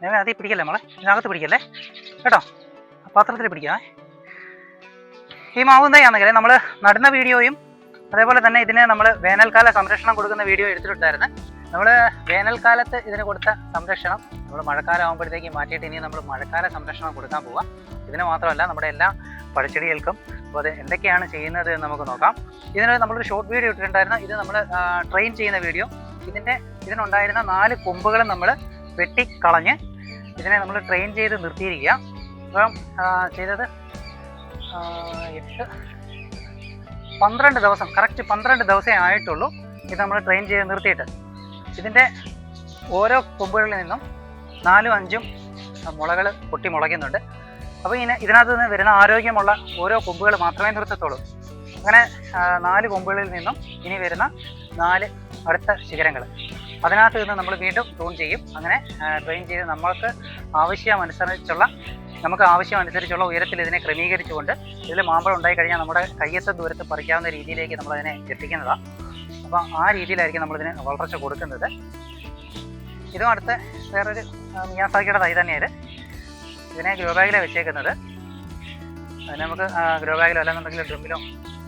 ഞാൻ അതിൽ പിടിക്കല്ലേ നമ്മളെ, ഇതിനകത്ത് പിടിക്കല്ലേ കേട്ടോ, പാത്രത്തിൽ പിടിക്കാം. ഈ മാവും തൈയാണെങ്കിൽ നമ്മൾ നടുന്ന വീഡിയോയും അതേപോലെ തന്നെ ഇതിന് നമ്മൾ വേനൽക്കാല സംരക്ഷണം കൊടുക്കുന്ന വീഡിയോ എടുത്തിട്ടുണ്ടായിരുന്നു. നമ്മൾ വേനൽക്കാലത്ത് ഇതിന് കൊടുത്ത സംരക്ഷണം നമ്മൾ മഴക്കാലം ആകുമ്പോഴത്തേക്ക് മാറ്റിയിട്ട് ഇനി നമ്മൾ മഴക്കാല സംരക്ഷണം കൊടുക്കാൻ പോവാം. ഇതിന് മാത്രമല്ല നമ്മുടെ എല്ലാ പഴച്ചെടികൾക്കും. അപ്പോൾ അത് എന്തൊക്കെയാണ് ചെയ്യുന്നത് എന്ന് നമുക്ക് നോക്കാം. ഇതിന് നമ്മളൊരു ഷോർട്ട് വീഡിയോ ഇട്ടിട്ടുണ്ടായിരുന്നു. ഇത് നമ്മൾ ട്രെയിൻ ചെയ്യുന്ന വീഡിയോ. ഇതിനുണ്ടായിരുന്ന 4 കൊമ്പുകളും നമ്മൾ വെട്ടിക്കളഞ്ഞ് ഇതിനെ നമ്മൾ ട്രെയിൻ ചെയ്ത് നിർത്തിയിരിക്കുക. അപ്പം ചെയ്തത് 12 ദിവസം, കറക്റ്റ് 12 ദിവസമേ ആയിട്ടുള്ളൂ ഇത് നമ്മൾ ട്രെയിൻ ചെയ്ത് നിർത്തിയിട്ട്. ഇതിൻ്റെ ഓരോ കൊമ്പുകളിൽ നിന്നും 4ഉം 5ഉം മുളകൾ പൊട്ടി മുളയ്ക്കുന്നുണ്ട്. അപ്പോൾ ഇതിനകത്ത് നിന്ന് വരുന്ന ആരോഗ്യമുള്ള ഓരോ കൊമ്പുകൾ മാത്രമേ നിർത്തത്തുള്ളൂ. അങ്ങനെ 4 കൊമ്പുകളിൽ നിന്നും ഇനി വരുന്ന 4 അടുത്ത ശിഖരങ്ങൾ, അതിനകത്ത് നിന്ന് നമ്മൾ വീണ്ടും ട്രെയിൻ ചെയ്യും. അങ്ങനെ ട്രെയിൻ ചെയ്ത് നമുക്ക് ആവശ്യമനുസരിച്ചുള്ള ഉയരത്തിൽ ഇതിനെ ക്രമീകരിച്ചുകൊണ്ട് ഇതിൽ മാമ്പഴം ഉണ്ടായിക്കഴിഞ്ഞാൽ നമ്മുടെ കയ്യെത്ത ദൂരത്ത് പറിക്കാവുന്ന രീതിയിലേക്ക് നമ്മളതിനെ എത്തിക്കുന്നതാണ്. അപ്പോൾ ആ രീതിയിലായിരിക്കും നമ്മളിതിന് വളർച്ച കൊടുക്കുന്നത്. ഇതും അടുത്ത വേറൊരു മിയാസാക്കിയുടെ തൈ തന്നെയാണ്. ഇതിനെ ഗ്രോ ബാഗിലാണ് വെച്ചേക്കുന്നത്. അതിന് നമുക്ക് ഗ്രോ ബാഗിലോ അല്ലെന്നുണ്ടെങ്കിൽ ഡ്രമ്മിലോ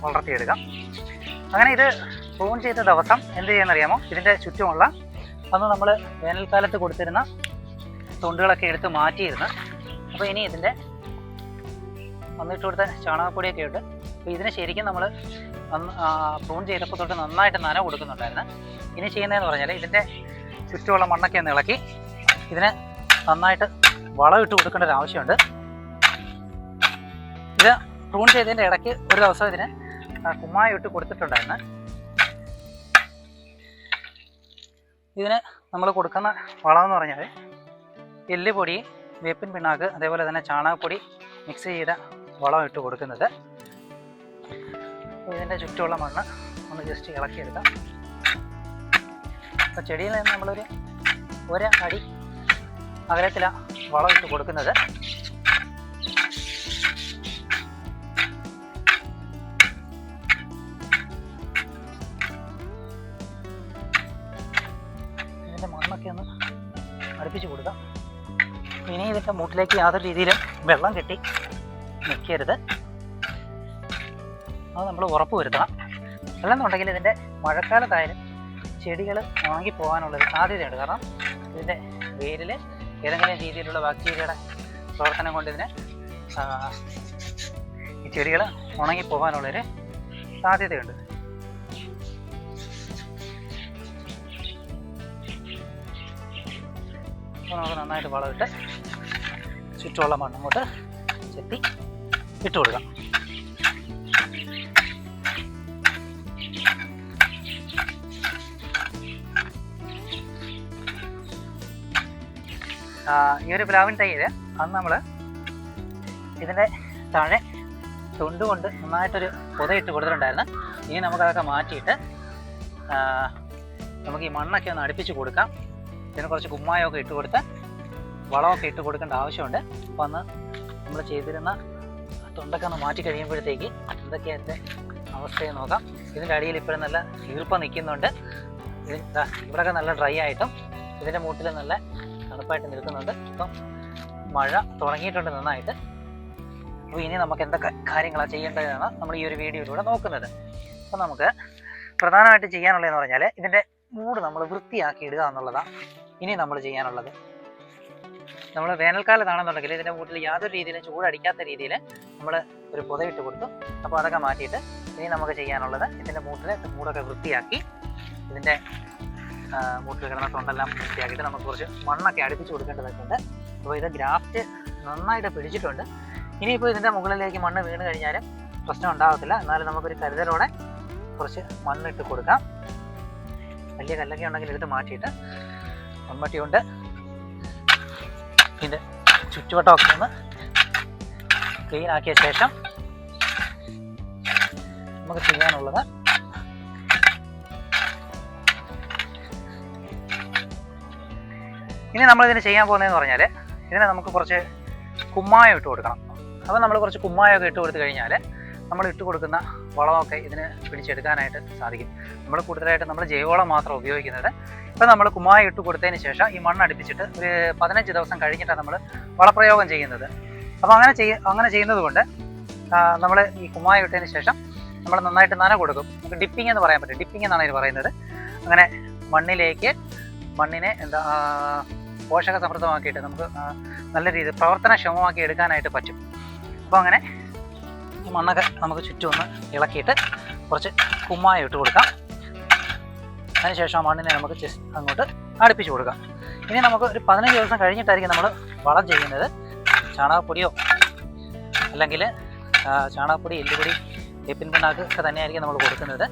വളർത്തിയെടുക്കാം. അങ്ങനെ ഇത് പ്രൂൺ ചെയ്ത ദിവസം എന്ത് ചെയ്യുമെന്നറിയാമോ, ഇതിൻ്റെ ചുറ്റുമുള്ള അന്ന് നമ്മൾ വേനൽക്കാലത്ത് കൊടുത്തിരുന്ന തൊണ്ടുകളൊക്കെ എടുത്ത് മാറ്റിയിരുന്നു. അപ്പോൾ ഇനി ഇതിൻ്റെ വന്നിട്ട് കൊടുത്ത ചാണകപ്പൊടിയൊക്കെ ഉണ്ട്. അപ്പോൾ ഇതിന് ശരിക്കും നമ്മൾ പ്രൂൺ ചെയ്തപ്പോൾ തൊട്ട് നന്നായിട്ട് നന കൊടുക്കുന്നുണ്ടായിരുന്നു. ഇനി ചെയ്യുന്നതെന്ന് പറഞ്ഞാൽ ഇതിൻ്റെ ചുറ്റുമുള്ള മണ്ണൊക്കെ ഒന്ന് ഇളക്കി ഇതിന് നന്നായിട്ട് വളമിട്ട് കൊടുക്കേണ്ട ഒരു ആവശ്യമുണ്ട്. ഇത് പ്രൂൺ ചെയ്തതിൻ്റെ ഇടയ്ക്ക് ഒരു ദിവസം ഇതിന് കുമ്മായം ഇട്ട് കൊടുത്തിട്ടുണ്ടായിരുന്നു. ഇതിന് നമ്മൾ കൊടുക്കുന്ന വളമെന്ന് പറഞ്ഞാൽ എല്ലുപൊടി, വേപ്പിൻ പിണ്ണാക്ക്, അതേപോലെ തന്നെ ചാണകപ്പൊടി മിക്സ് ചെയ്ത വളം ഇട്ട് കൊടുക്കുന്നത്. ഇതിൻ്റെ ചുറ്റുമുള്ള മണ്ണ് ഒന്ന് ജസ്റ്റ് ഇളക്കിയെടുക്കാം. അപ്പോൾ ചെടിയിൽ നിന്ന് നമ്മളൊരു 1 അടി അകലത്തിലാണ് വളം ഇട്ട് കൊടുക്കുന്നത്. ഇതിൻ്റെ മണ്ണൊക്കെ ഒന്ന് അടുപ്പിച്ച് കൊടുക്കാം. ഇനി ഇതിൻ്റെ മൂട്ടിലേക്ക് യാതൊരു രീതിയിലും വെള്ളം കെട്ടി നിൽക്കരുത്. അത് നമ്മൾ ഉറപ്പ് വരുത്തണം. അല്ലെന്നുണ്ടെങ്കിൽ ഇതിൻ്റെ മഴക്കാലത്തായാലും ചെടികൾ ഉണങ്ങിപ്പോകാനുള്ളൊരു സാധ്യതയുണ്ട്. കാരണം ഇതിൻ്റെ വേരിൽ ഏതെങ്കിലും രീതിയിലുള്ള ബാക്ടീരിയയുടെ പ്രവർത്തനം കൊണ്ട് ഇതിന് ഈ ചെടികൾ ഉണങ്ങിപ്പോകാനുള്ളൊരു സാധ്യതയുണ്ട്. അപ്പോൾ നമുക്ക് നന്നായിട്ട് വളമിട്ട് ചുറ്റുമുള്ള മണ്ണങ്ങോട്ട് ചെത്തി ഇട്ട് കൊടുക്കാം. ഈ ഒരു പ്ലാവിൻ തൈയിൽ അന്ന് നമ്മൾ ഇതിൻ്റെ താഴെ തൊണ്ടുകൊണ്ട് നന്നായിട്ടൊരു പുതയിട്ട് കൊടുത്തിട്ടുണ്ടായിരുന്നു. ഇനി നമുക്കതൊക്കെ മാറ്റിയിട്ട് നമുക്ക് ഈ മണ്ണൊക്കെ ഒന്ന് അടുപ്പിച്ച് കൊടുക്കാം. ഇതിന് കുറച്ച് കുമ്മായമൊക്കെ ഇട്ട് കൊടുത്ത് വളമൊക്കെ ഇട്ട് കൊടുക്കേണ്ട ആവശ്യമുണ്ട്. അപ്പോൾ അന്ന് നമ്മൾ ചെയ്തിരുന്ന തൊണ്ടൊക്കെ ഒന്ന് മാറ്റി കഴിയുമ്പോഴത്തേക്ക് എന്തൊക്കെയാണ് ഇതിൻ്റെ അവസ്ഥയെ നോക്കാം. ഇതിൻ്റെ അടിയിൽ ഇപ്പോഴും നല്ല ഈർപ്പം നിൽക്കുന്നുണ്ട്. ഇവിടെയൊക്കെ നല്ല ഡ്രൈ ആയിട്ടും ഇതിൻ്റെ മൂട്ടിൽ നല്ല തണുപ്പായിട്ട് നിൽക്കുന്നുണ്ട്. ഇപ്പം മഴ തുടങ്ങിയിട്ടുണ്ട് നന്നായിട്ട്. അപ്പോൾ ഇനി നമുക്ക് എന്തൊക്കെ കാര്യങ്ങളാണ് ചെയ്യേണ്ടതെന്നാണ് നമ്മൾ ഈ ഒരു വീഡിയോയിലൂടെ നോക്കുന്നത്. അപ്പോൾ നമുക്ക് പ്രധാനമായിട്ട് ചെയ്യാനുള്ളതെന്ന് പറഞ്ഞാൽ ഇതിൻ്റെ മൂട് നമ്മൾ വൃത്തിയാക്കി ഇടുക എന്നുള്ളതാണ് ഇനി നമ്മൾ ചെയ്യാനുള്ളത്. നമ്മൾ വേനൽക്കാലത്താണെന്നുണ്ടെങ്കിൽ ഇതിൻ്റെ മൂട്ടിൽ യാതൊരു രീതിയിലും ചൂടടിക്കാത്ത രീതിയിൽ നമ്മൾ ഒരു പുതയിട്ട് കൊടുത്തു. അപ്പോൾ അതൊക്കെ മാറ്റിയിട്ട് ഇനി നമുക്ക് ചെയ്യാനുള്ളത് ഇതിൻ്റെ മൂടൊക്കെ വൃത്തിയാക്കി ഇതിൻ്റെ മൂട്ടിൽ കിടന്ന തൊണ്ടെല്ലാം വൃത്തിയാക്കിയിട്ട് നമുക്ക് കുറച്ച് മണ്ണൊക്കെ അടുപ്പിച്ച് കൊടുക്കേണ്ടതായിട്ടുണ്ട്. അപ്പോൾ ഇത് ഗ്രാഫ്റ്റ് നന്നായിട്ട് പിടിച്ചിട്ടുണ്ട്. ഇനിയിപ്പോൾ ഇതിൻ്റെ മുകളിലേക്ക് മണ്ണ് വീണ് കഴിഞ്ഞാലും പ്രശ്നം ഉണ്ടാകത്തില്ല. എന്നാലും നമുക്കൊരു കരുതലോടെ കുറച്ച് മണ്ണിട്ട് കൊടുക്കാം. വലിയ കല്ലൊക്കെ ഉണ്ടെങ്കിൽ എടുത്ത് മാറ്റിയിട്ട് മൺമട്ടി കൊണ്ട് ഇതിൻ്റെ ചുറ്റുവട്ടമൊക്കെ ഒന്ന് ക്ലീൻ ആക്കിയ ശേഷം നമുക്ക് ചെയ്യാനുള്ളത് ഇനി നമ്മളിതിന് ചെയ്യാൻ പോകുന്നതെന്ന് പറഞ്ഞാൽ ഇതിനെ നമുക്ക് കുറച്ച് കുമ്മായം ഇട്ട് കൊടുക്കണം. അപ്പോൾ നമ്മൾ കുറച്ച് കുമ്മായമൊക്കെ ഇട്ട് കൊടുത്തു കഴിഞ്ഞാൽ നമ്മൾ ഇട്ട് കൊടുക്കുന്ന വളമൊക്കെ ഇതിന് പിടിച്ചെടുക്കാനായിട്ട് സാധിക്കും. നമ്മൾ കൂടുതലായിട്ട് നമ്മൾ ജൈവവളം മാത്രം ഉപയോഗിക്കുന്നത്. ഇപ്പം നമ്മൾ കുമ്മായം ഇട്ട് കൊടുത്തതിന് ശേഷം ഈ മണ്ണ് അടുപ്പിച്ചിട്ട് ഒരു 15 ദിവസം കഴിഞ്ഞിട്ടാണ് നമ്മൾ വളപ്രയോഗം ചെയ്യുന്നത്. അപ്പോൾ അങ്ങനെ ചെയ്യുന്നത് കൊണ്ട് നമ്മൾ ഈ കുമ്മായം ഇട്ടതിന് ശേഷം നമ്മൾ നന്നായിട്ട് നന കൊടുക്കും. നമുക്ക് ഡിപ്പിംഗ് എന്ന് പറയാൻ പറ്റും. ഡിപ്പിംഗ് എന്നാണ് ഇത് പറയുന്നത്. അങ്ങനെ മണ്ണിനെ പോഷക സമൃദ്ധമാക്കിയിട്ട് നമുക്ക് നല്ല രീതിയിൽ പ്രവർത്തനക്ഷമമാക്കി എടുക്കാനായിട്ട് പറ്റും. അപ്പോൾ അങ്ങനെ ഈ മണ്ണൊക്കെ നമുക്ക് ചുറ്റും ഒന്ന് ഇളക്കിയിട്ട് കുറച്ച് കുമ്മായം ഇട്ട് കൊടുക്കാം. അതിനുശേഷം ആ മണ്ണിനെ നമുക്ക് അങ്ങോട്ട് അടുപ്പിച്ച് കൊടുക്കാം. ഇനി നമുക്ക് ഒരു 15 ദിവസം കഴിഞ്ഞിട്ടായിരിക്കും നമ്മൾ വളം ചെയ്യുന്നത്. ചാണകപ്പൊടിയോ അല്ലെങ്കിൽ ചാണകപ്പൊടി, എല്ലുപൊടി, വേപ്പിൻ പിണ്ണാക്ക് ഒക്കെ തന്നെയായിരിക്കും നമ്മൾ കൊടുക്കുന്നത്.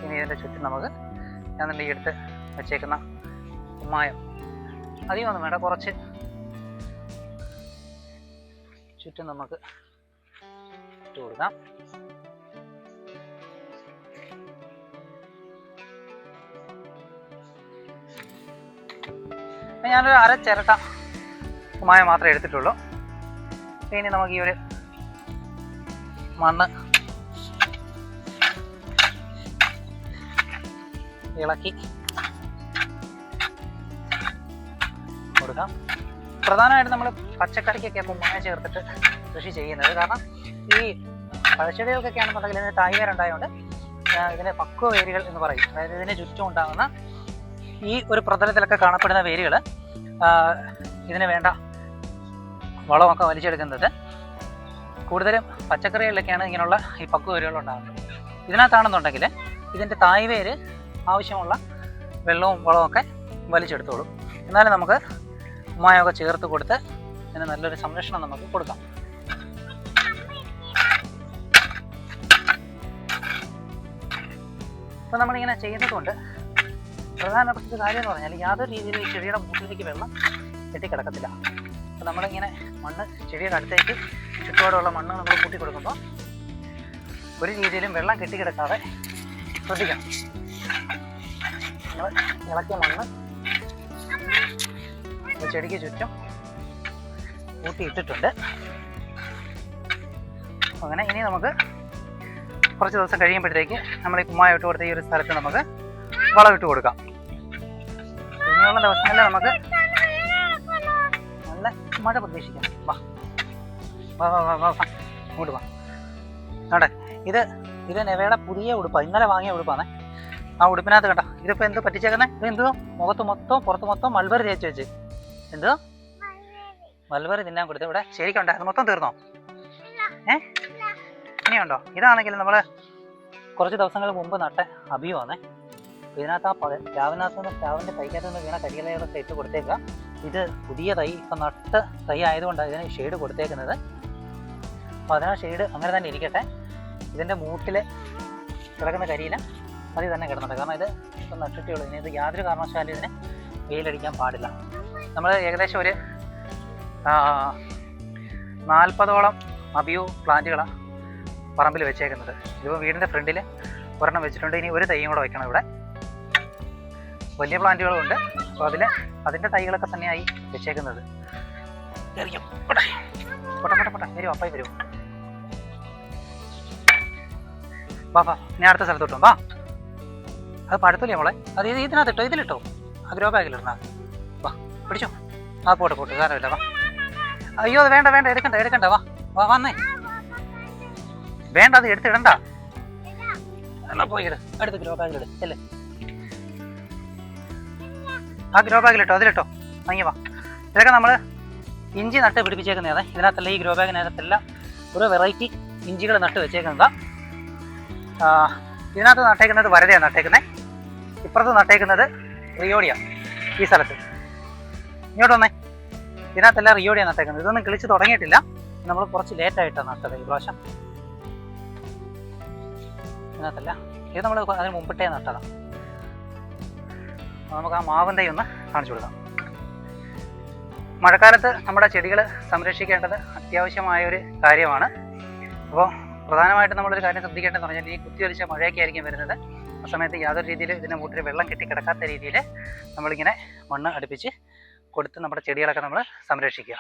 ഇനി ഇതിൻ്റെ ചുറ്റും നമുക്ക് ഞാൻ എടുത്ത് വെച്ചേക്കുന്ന കുമ്മായം അധികമൊന്നും വേണ്ട, കുറച്ച് ചുറ്റും നമുക്ക് ഇട്ട് കൊടുക്കാം. ഞാനൊരു അര ചിരട്ട കുമ്മായം മാത്രമേ എടുത്തിട്ടുള്ളൂ. ഇനി നമുക്ക് ഈ ഒരു മണ്ണ് ഇളക്കി കൊടുക്കാം. പ്രധാനമായിട്ടും നമ്മൾ പച്ചക്കറിക്കൊക്കെ കുമ്മായം ചേർത്തിട്ട് കൃഷി ചെയ്യുന്നത്. കാരണം ഈ പഴച്ചെടികൾക്കൊക്കെ ആണെന്നുണ്ടെങ്കിൽ ഇതിന് തായ്വേരുണ്ടായതുകൊണ്ട് ഇതിന് പക്വ വേരുകൾ എന്ന് പറയും. അതായത് ഇതിന് ചുറ്റും ഉണ്ടാകുന്ന ഈ ഒരു പ്രതലത്തിലൊക്കെ കാണപ്പെടുന്ന വേരുകൾ ഇതിന് വേണ്ട വളമൊക്കെ വലിച്ചെടുക്കുന്നത്. കൂടുതലും പച്ചക്കറികളിലൊക്കെയാണ് ഇങ്ങനെയുള്ള ഈ പക്വ വേരുകൾ ഉണ്ടാകുന്നത്. ഇതിനകത്താണെന്നുണ്ടെങ്കിൽ ഇതിൻ്റെ തായ്വേര് ആവശ്യമുള്ള വെള്ളവും വളമൊക്കെ വലിച്ചെടുത്തോളും. എന്നാലും നമുക്ക് കുമ്മായമൊക്കെ ചേർത്ത് കൊടുത്ത് ഇതിന് നല്ലൊരു സംരക്ഷണം നമുക്ക് കൊടുക്കാം. അപ്പോൾ നമ്മളിങ്ങനെ ചെയ്യുന്നതുകൊണ്ട് പ്രധാനപ്പെട്ട കാര്യം എന്ന് പറഞ്ഞാൽ യാതൊരു രീതിയിലും ഈ ചെടിയുടെ മൂട്ടിലേക്ക് വെള്ളം കെട്ടിക്കിടക്കത്തില്ല. അപ്പോൾ നമ്മളിങ്ങനെ മണ്ണ് ചെടിയുടെ അടുത്തേക്ക് ചുറ്റുപാടുള്ള മണ്ണ് നമ്മൾ കൂട്ടി കൊടുക്കുമ്പോൾ ഒരു രീതിയിലും വെള്ളം കെട്ടിക്കിടക്കാതെ ശ്രദ്ധിക്കണം. നമ്മൾ ഇളക്കിയ മണ്ണ് ചെടിക്ക് ചുറ്റും കൂട്ടിയിട്ടിട്ടുണ്ട്. അങ്ങനെ ഇനി നമുക്ക് കുറച്ച് ദിവസം കഴിയുമ്പോഴത്തേക്ക് നമ്മൾ ഈ കുമ്മായം ഇട്ട് കൊടുത്ത ഈ ഒരു സ്ഥലത്ത് നമുക്ക് വളം ഇട്ട് കൊടുക്കാം. ഇനിയുള്ള ദിവസങ്ങളിൽ നമുക്ക് നല്ല മഴ പ്രതീക്ഷിക്കാം. വാ വാ വാ വാ വാ ഇങ്ങോട്ട് വാ. ആട്ടെ, ഇത് നെവയുടെ പുതിയ ഉടുപ്പാണ്, ഇന്നലെ വാങ്ങിയ ഉടുപ്പാണ്. ആ ഉടുപ്പിനകത്ത് കണ്ട ഇതിപ്പോൾ എന്ത് പറ്റിച്ചേക്കുന്നത്? ഇത് എന്തോ മുഖത്ത് മൊത്തം പുറത്ത് മൊത്തം മൽബറി തേച്ച് വെച്ച്. എന്തോ മൽബറി തിന്നാൻ കൊടുത്ത് ഇവിടെ ശരിക്കുണ്ടായിരുന്നു. മൊത്തം തീർന്നോ? ഇനിയുണ്ടോ? ഇതാണെങ്കിൽ നമ്മൾ കുറച്ച് ദിവസങ്ങൾ മുമ്പ് നട്ട അഭിയുവാണേ. ഇതിനകത്ത് ആ പ്ലാവിൻ്റെ തൈക്കകത്ത് നിന്ന് വീണ കരിയിലകളൊക്കെ ഇട്ട് കൊടുത്തേക്കുക. ഇത് പുതിയ തൈ, ഇപ്പം നട്ട തൈ ആയതുകൊണ്ടാണ് ഇതിന് ഷെയ്ഡ് കൊടുത്തേക്കുന്നത്. അപ്പോൾ അതിനാ ഷെയ്ഡ് അങ്ങനെ തന്നെ ഇരിക്കട്ടെ. ഇതിൻ്റെ മൂട്ടിൽ കിടക്കുന്ന കരിയില അതിൽ തന്നെ കിടന്നുണ്ട്. കാരണം ഇത് ഇപ്പം നട്ടിട്ടേ ഉള്ളൂ. ഇനി ഇത് യാതൊരു കാരണവശാലും ഇതിന് വെയിലടിക്കാൻ പാടില്ല. നമ്മൾ ഏകദേശം ഒരു 40ഓളം അബിയു പ്ലാന്റുകളാണ് പറമ്പിൽ വെച്ചേക്കുന്നത്. ഇതിപ്പോൾ വീടിൻ്റെ ഫ്രണ്ടിൽ ഒരെണ്ണം വെച്ചിട്ടുണ്ട്. ഇനി ഒരു തൈയും കൂടെ വെക്കണം. ഇവിടെ വലിയ പ്ലാന്റുകളുണ്ട്. അപ്പോൾ അതിൻ്റെ തൈകളൊക്കെ തന്നെയായി വെച്ചേക്കുന്നത്. വരും അപ്പായി വരും. വാ വാ, ഞാൻ അടുത്ത സ്ഥലത്തോട്ടോ. വാ, അത് പഴത്തില്ലേ മോളെ? അത് ഇതിനകത്തിട്ടോ, ഇതിലിട്ടോ, ആ ഗ്രോ ബാഗിലിടണ. വാ പിടിച്ചോ. ആ പോട്ടെ സാരമില്ല. വാ. അയ്യോ അത് വേണ്ട എടുക്കണ്ട. വാ വാ വന്നേ. വേണ്ട, അത് എടുത്തിടണ്ട. എന്നാ പോയി അടുത്ത ഗ്രോ ബാഗിലിട് അല്ലേ. ആ ഗ്രോ ബാഗിലിട്ടോ, അതിലിട്ടോ. വാങ്ങി വാ. ഇതൊക്കെ നമ്മൾ ഇഞ്ചി നട്ട് പിടിപ്പിച്ചേക്കുന്നതാണ്. ഇതിനകത്തല്ല, ഈ ഗ്രോ ബാഗിനകത്തെല്ലാം ഓരോ വെറൈറ്റി ഇഞ്ചികൾ നട്ട് വെച്ചേക്കുന്നതാണ്. ഇതിനകത്ത് നട്ടേക്കുന്നത് വരതയാണ് നട്ടേക്കുന്നത്. ഇപ്പുറത്ത് നട്ടേക്കുന്നത് റിയോഡിയ. ഈ സ്ഥലത്ത് ഇങ്ങോട്ട് വന്നേ. ഇതിനകത്തെല്ലാം റിയോഡിയ നട്ടേക്കുന്നത്. ഇതൊന്നും കിളിച്ച് തുടങ്ങിയിട്ടില്ല. നമ്മൾ കുറച്ച് ലേറ്റായിട്ടാണ് നട്ടത് ഈ പ്രാവശ്യം. ഇതിനകത്തല്ല, ഇത് നമ്മൾ അതിന് മുമ്പിട്ടേ നട്ടതാണ്. നമുക്ക് ആ മാവിൻ തൈ ഒന്ന് കാണിച്ചു കൊടുക്കാം. മഴക്കാലത്ത് നമ്മുടെ ചെടികൾ സംരക്ഷിക്കേണ്ടത് അത്യാവശ്യമായൊരു കാര്യമാണ്. അപ്പോൾ പ്രധാനമായിട്ടും നമ്മളൊരു കാര്യം ശ്രദ്ധിക്കേണ്ടതെന്ന് പറഞ്ഞാൽ ഈ കുത്തിയൊലിച്ച മഴയൊക്കെ ആയിരിക്കും വരുന്നത്. ആ സമയത്ത് യാതൊരു രീതിയിൽ ഇതിൻ്റെ മൂട്ടിൽ വെള്ളം കെട്ടിക്കിടക്കാത്ത രീതിയിൽ നമ്മളിങ്ങനെ മണ്ണ് അടുപ്പിച്ച് കൊടുത്ത് നമ്മുടെ ചെടികളൊക്കെ നമ്മൾ സംരക്ഷിക്കുക.